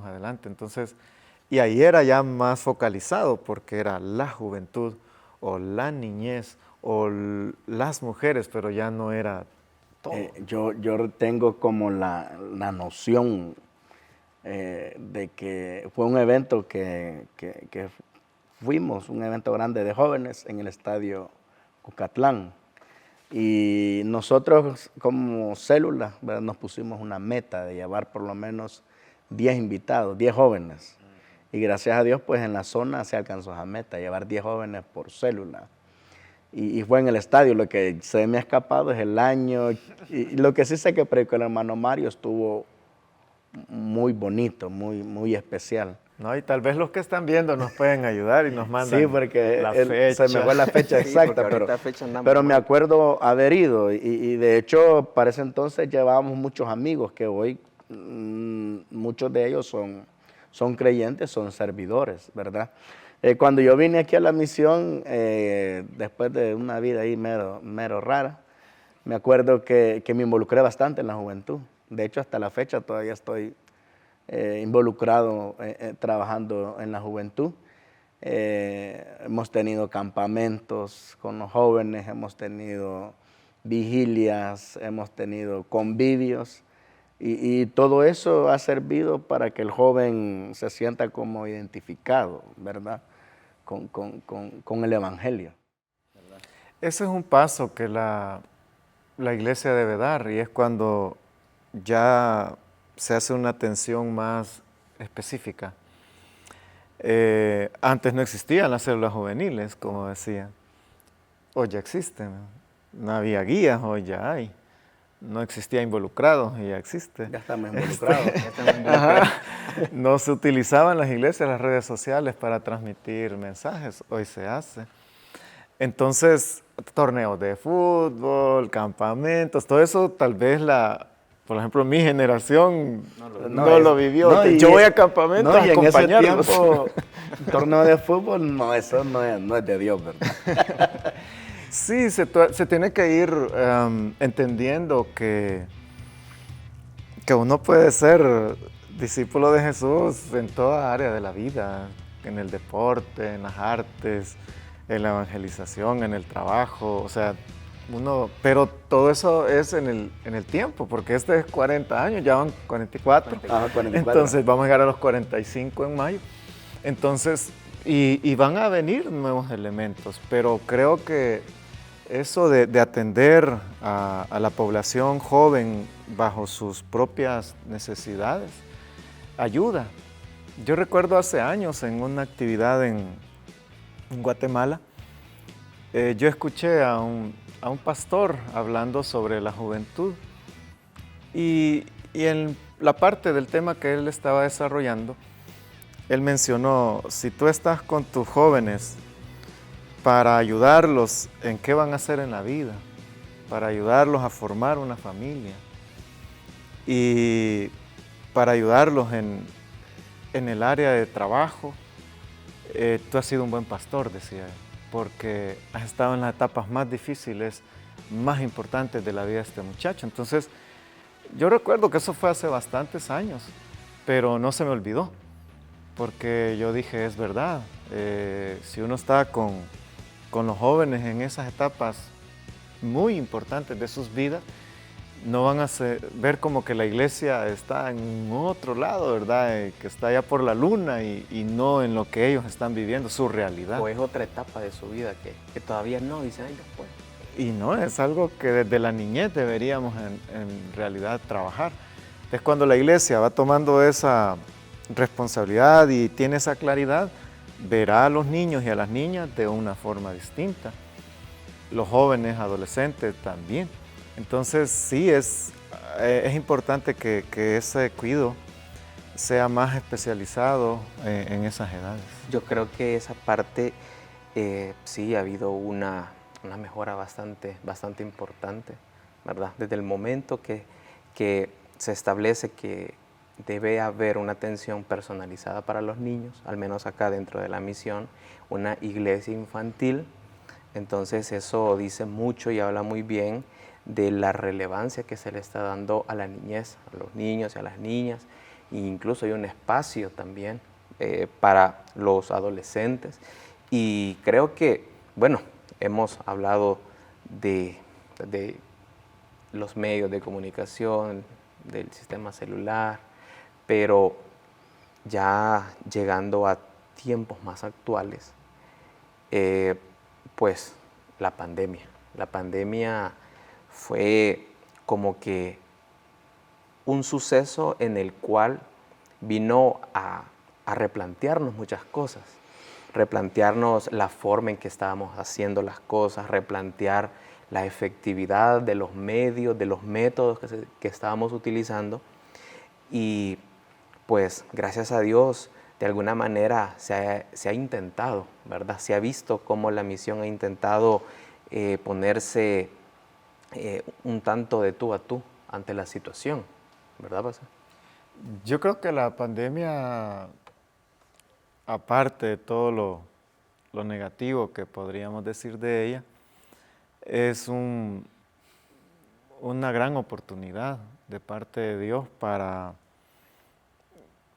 adelante. Entonces, y ahí era ya más focalizado porque era la juventud o la niñez o las mujeres, pero ya no era todo. Yo tengo como la noción de que fue un evento que fuimos, un evento grande de jóvenes en el estadio Cucatlán. Y nosotros como célula, ¿verdad?, nos pusimos una meta de llevar por lo menos 10 invitados, 10 jóvenes. Y gracias a Dios, pues en la zona se alcanzó esa meta, llevar 10 jóvenes por célula. Y fue en el estadio. Lo que se me ha escapado es el año. Y lo que sí sé que predicó el hermano Mario estuvo muy bonito, muy especial. No, y tal vez los que están viendo nos pueden ayudar y nos mandan sí, porque la fecha. se me fue la fecha exacta, pero me acuerdo haber ido. Y de hecho, para ese entonces llevábamos muchos amigos que hoy muchos de ellos son creyentes, son servidores, ¿verdad? Cuando yo vine aquí a la misión, después de una vida ahí mero rara, me acuerdo que me involucré bastante en la juventud. De hecho, hasta la fecha todavía estoy involucrado trabajando en la juventud. Hemos tenido campamentos con los jóvenes, hemos tenido vigilias, hemos tenido convivios y todo eso ha servido para que el joven se sienta como identificado, ¿verdad? Con el Evangelio. Ese es un paso que la iglesia debe dar y es cuando ya se hace una atención más específica. Antes no existían las células juveniles, como decía. Hoy ya existen. No había guías, hoy ya hay. No existía involucrados y ya existe. Ya estamos involucrados. No se utilizaban las iglesias, las redes sociales para transmitir mensajes, hoy se hace. Entonces, torneos de fútbol, campamentos, todo eso tal vez por ejemplo, mi generación no lo vivió. No, yo voy a campamentos a acompañarlos. En ese tiempo, torneo de fútbol, no, eso no es de Dios, ¿verdad? Sí, se tiene que ir entendiendo que uno puede ser discípulo de Jesús en toda área de la vida, en el deporte, en las artes, en la evangelización, en el trabajo, o sea, pero todo eso es en el tiempo, porque este es 40 años, ya van 44, 44. Entonces vamos a llegar a los 45 en mayo, entonces, y van a venir nuevos elementos, pero creo que eso de atender a la población joven bajo sus propias necesidades ayuda. Yo recuerdo hace años en una actividad en Guatemala, yo escuché a un pastor hablando sobre la juventud y en la parte del tema que él estaba desarrollando, él mencionó, si tú estás con tus jóvenes para ayudarlos en qué van a hacer en la vida, para ayudarlos a formar una familia y para ayudarlos en el área de trabajo, tú has sido un buen pastor, decía él, porque has estado en las etapas más difíciles, más importantes de la vida de este muchacho. Entonces, yo recuerdo que eso fue hace bastantes años, pero no se me olvidó, porque yo dije, es verdad, si uno está con los jóvenes en esas etapas muy importantes de sus vidas, no van a ver como que la iglesia está en otro lado, ¿verdad? Que está allá por la luna y no en lo que ellos están viviendo, su realidad. O es otra etapa de su vida que todavía no, dicen, ay, después. Y no, es algo que desde la niñez deberíamos en realidad trabajar. Es cuando la iglesia va tomando esa responsabilidad y tiene esa claridad, verá a los niños y a las niñas de una forma distinta. Los jóvenes, adolescentes también. Entonces sí, es importante que ese cuidado sea más especializado en esas edades. Yo creo que esa parte sí ha habido una mejora bastante importante, ¿verdad? Desde el momento que se establece que debe haber una atención personalizada para los niños, al menos acá dentro de la misión, una iglesia infantil. Entonces eso dice mucho y habla muy bien de la relevancia que se le está dando a la niñez, a los niños y a las niñas, e incluso hay un espacio también para los adolescentes. Y creo que, bueno, hemos hablado de los medios de comunicación, del sistema celular, pero ya llegando a tiempos más actuales, pues la pandemia fue como que un suceso en el cual vino a replantearnos muchas cosas, replantearnos la forma en que estábamos haciendo las cosas, replantear la efectividad de los medios, de los métodos que estábamos utilizando. Y pues gracias a Dios, de alguna manera se ha intentado, ¿verdad? Se ha visto cómo la misión ha intentado ponerse un tanto de tú a tú ante la situación, ¿verdad, pastor? Yo creo que la pandemia, aparte de todo lo negativo que podríamos decir de ella, es una gran oportunidad de parte de Dios para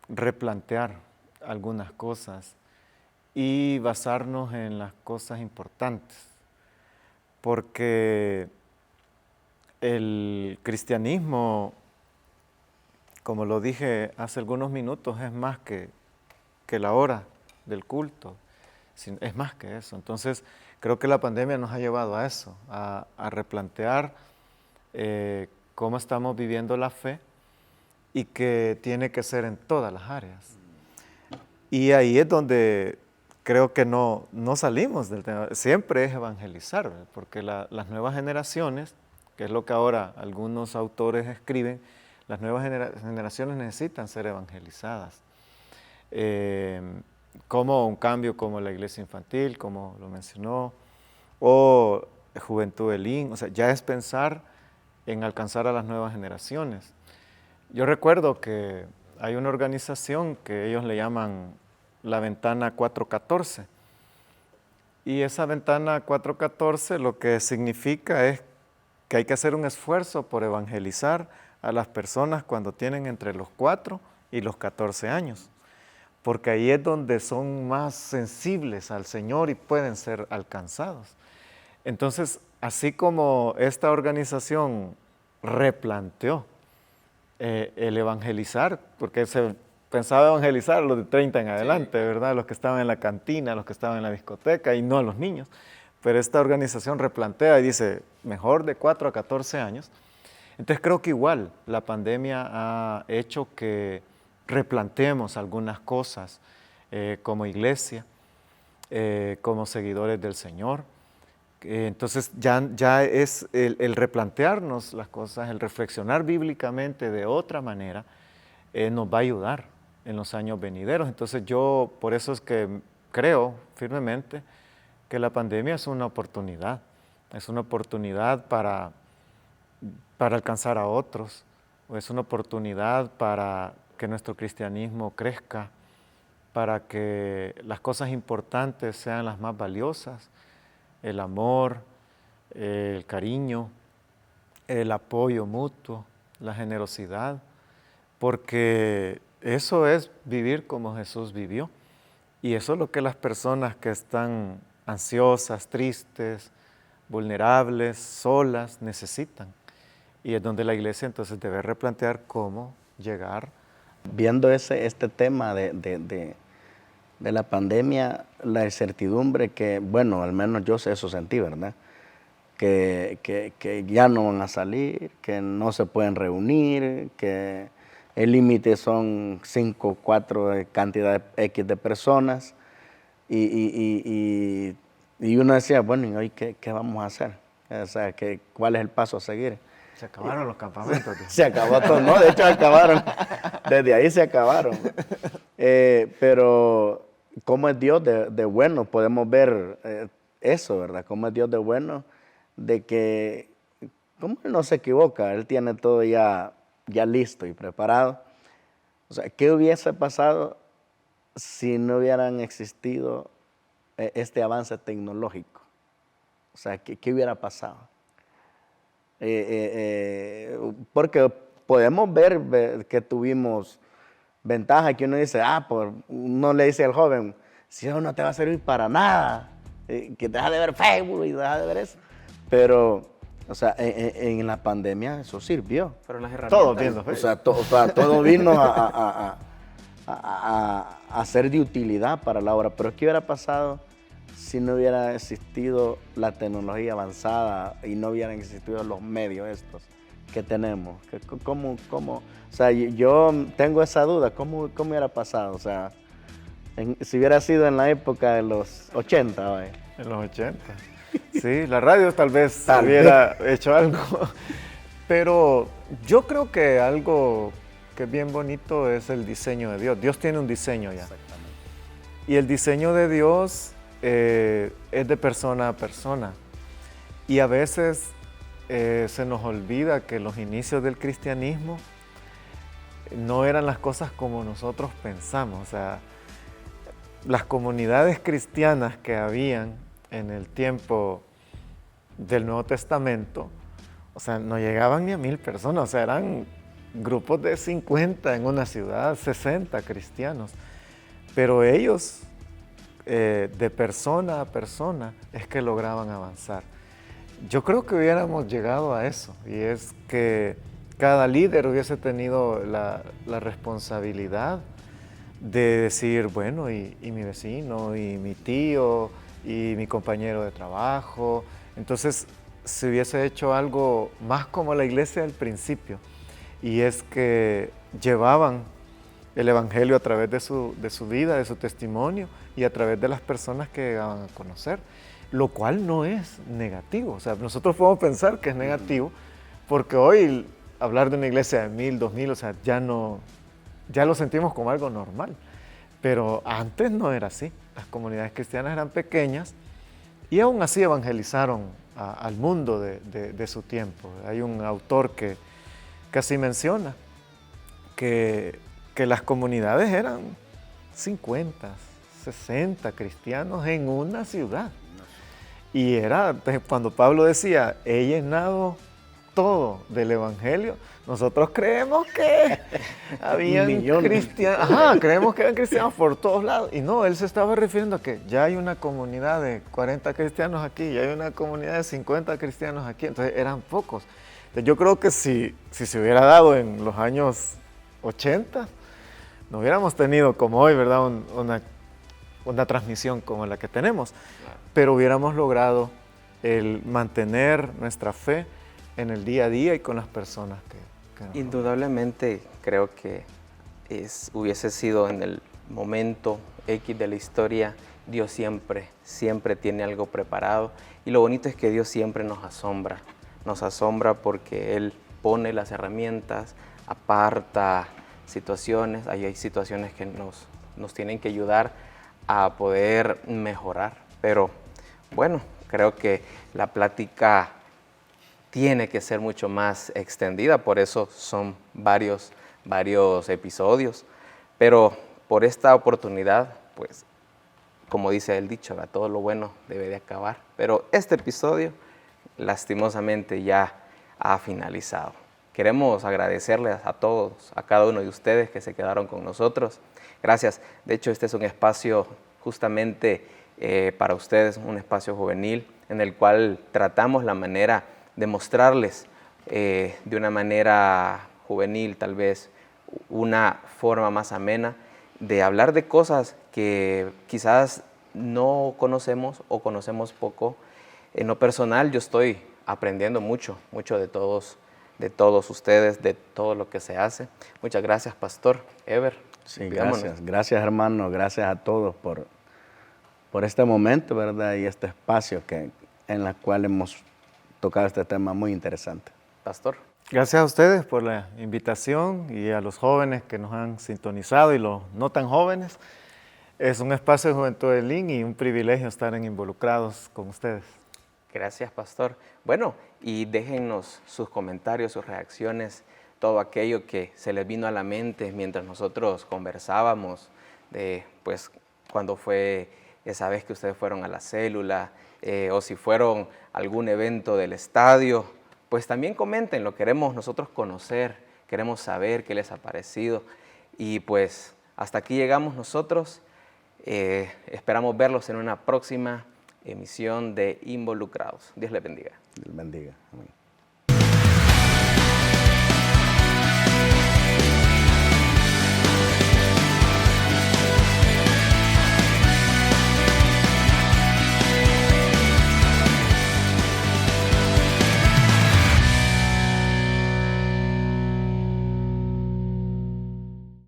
replantear algunas cosas y basarnos en las cosas importantes, porque el cristianismo, como lo dije hace algunos minutos, es más que la hora del culto, es más que eso. Entonces, creo que la pandemia nos ha llevado a eso, a replantear cómo estamos viviendo la fe y que tiene que ser en todas las áreas. Y ahí es donde creo que no salimos del tema. Siempre es evangelizar, ¿verdad? Porque las nuevas generaciones, que es lo que ahora algunos autores escriben, las nuevas generaciones necesitan ser evangelizadas. Como un cambio como la iglesia infantil, como lo mencionó, o Juventud Elín, o sea, ya es pensar en alcanzar a las nuevas generaciones. Yo recuerdo que hay una organización que ellos le llaman la Ventana 414, y esa Ventana 414 lo que significa es que hay que hacer un esfuerzo por evangelizar a las personas cuando tienen entre los 4 y los 14 años, porque ahí es donde son más sensibles al Señor y pueden ser alcanzados. Entonces, así como esta organización replanteó el evangelizar, porque se pensaba evangelizar a los de 30 en adelante, sí, ¿verdad? Los que estaban en la cantina, los que estaban en la discoteca y no a los niños. Pero esta organización replantea y dice, mejor de 4 a 14 años. Entonces creo que igual la pandemia ha hecho que replanteemos algunas cosas como iglesia, como seguidores del Señor. Entonces ya es el replantearnos las cosas, el reflexionar bíblicamente de otra manera, nos va a ayudar en los años venideros. Entonces yo por eso es que creo firmemente que la pandemia es una oportunidad para alcanzar a otros, o es una oportunidad para que nuestro cristianismo crezca, para que las cosas importantes sean las más valiosas, el amor, el cariño, el apoyo mutuo, la generosidad, porque eso es vivir como Jesús vivió. Y eso es lo que las personas que están ansiosas, tristes, vulnerables, solas, necesitan. Y es donde la iglesia entonces debe replantear cómo llegar. Viendo este tema de la pandemia, la incertidumbre que, bueno, al menos yo eso sentí, ¿verdad? Que ya no van a salir, que no se pueden reunir, que el límite son 5, 4 cantidad X de personas. Y uno decía, bueno, ¿y hoy qué vamos a hacer? O sea, ¿cuál es el paso a seguir? Se acabaron los campamentos. Se acabó todo, no, de hecho acabaron, desde ahí se acabaron. Pero cómo es Dios de bueno, podemos ver eso, ¿verdad? Cómo es Dios de bueno, de que, cómo Él no se equivoca, Él tiene todo ya listo y preparado. O sea, ¿qué hubiese pasado si no hubieran existido este avance tecnológico? O sea, ¿qué hubiera pasado? Porque podemos ver que tuvimos ventaja, que uno dice, uno le dice al joven, si eso no te va a servir para nada, que deja de ver Facebook y deja de ver eso. Pero, o sea, en la pandemia eso sirvió. Pero las herramientas. Todos viendo Facebook. O sea, todo vino a ser de utilidad para la obra. Pero ¿qué hubiera pasado si no hubiera existido la tecnología avanzada y no hubieran existido los medios estos que tenemos? ¿Cómo? O sea, yo tengo esa duda, ¿cómo hubiera pasado? O sea, si hubiera sido en la época de los 80, ¿vale? En los 80. Sí, la radio tal vez hubiera hecho algo. Pero yo creo que algo que es bien bonito es el diseño de Dios. Dios tiene un diseño ya. Exactamente. Y el diseño de Dios es de persona a persona. Y a veces se nos olvida que los inicios del cristianismo no eran las cosas como nosotros pensamos. O sea, las comunidades cristianas que habían en el tiempo del Nuevo Testamento, o sea, no llegaban ni a 1000 personas, o sea, eran grupos de 50 en una ciudad, 60 cristianos. Pero ellos, de persona a persona, es que lograban avanzar. Yo creo que hubiéramos llegado a eso, y es que cada líder hubiese tenido la responsabilidad de decir, bueno, y mi vecino, y mi tío, y mi compañero de trabajo. Entonces se hubiese hecho algo más como la iglesia del principio, y es que llevaban el evangelio a través de su vida, de su testimonio, y a través de las personas que llegaban a conocer, lo cual no es negativo. O sea, nosotros podemos pensar que es negativo, porque hoy hablar de una iglesia de 1000, 2000, o sea, ya lo sentimos como algo normal. Pero antes no era así. Las comunidades cristianas eran pequeñas y aún así evangelizaron al mundo de su tiempo. Hay un autor que así menciona que las comunidades eran 50, 60 cristianos en una ciudad. Y era cuando Pablo decía, he llenado todo del evangelio, nosotros creemos que habían cristianos, creemos que eran cristianos por todos lados. Y no, él se estaba refiriendo a que ya hay una comunidad de 40 cristianos aquí, ya hay una comunidad de 50 cristianos aquí, entonces eran pocos. Entonces, yo creo que si se hubiera dado en los años 80, no hubiéramos tenido como hoy, ¿verdad? Una transmisión como la que tenemos, pero hubiéramos logrado el mantener nuestra fe en el día a día y con las personas que nos Indudablemente creo que hubiese sido en el momento X de la historia. Dios siempre tiene algo preparado, y lo bonito es que Dios siempre nos asombra porque Él pone las herramientas, aparta situaciones, hay situaciones que nos tienen que ayudar a poder mejorar, pero bueno, creo que la plática tiene que ser mucho más extendida, por eso son varios episodios, pero por esta oportunidad, pues, como dice el dicho, todo lo bueno debe de acabar, pero este episodio lastimosamente ya ha finalizado. Queremos agradecerles a todos, a cada uno de ustedes que se quedaron con nosotros. Gracias. De hecho, este es un espacio justamente para ustedes, un espacio juvenil en el cual tratamos la manera de mostrarles de una manera juvenil, tal vez una forma más amena, de hablar de cosas que quizás no conocemos o conocemos poco. En lo personal, yo estoy aprendiendo mucho de todos ustedes, de todo lo que se hace. Muchas gracias, Pastor Ever. Sí, gracias hermano, gracias a todos por este momento, ¿verdad? Y este espacio en el cual hemos tocado este tema muy interesante. Pastor. Gracias a ustedes por la invitación y a los jóvenes que nos han sintonizado y los no tan jóvenes. Es un espacio de Juventud de Lin y un privilegio estar involucrados con ustedes. Gracias, Pastor. Bueno, y déjennos sus comentarios, sus reacciones, todo aquello que se les vino a la mente mientras nosotros conversábamos de, pues, cuando fue esa vez que ustedes fueron a la célula, o si fueron a algún evento del estadio, pues también comenten, lo queremos nosotros conocer, queremos saber qué les ha parecido. Y pues hasta aquí llegamos nosotros. Esperamos verlos en una próxima emisión de Involucrados. Dios les bendiga. Dios bendiga. Amén.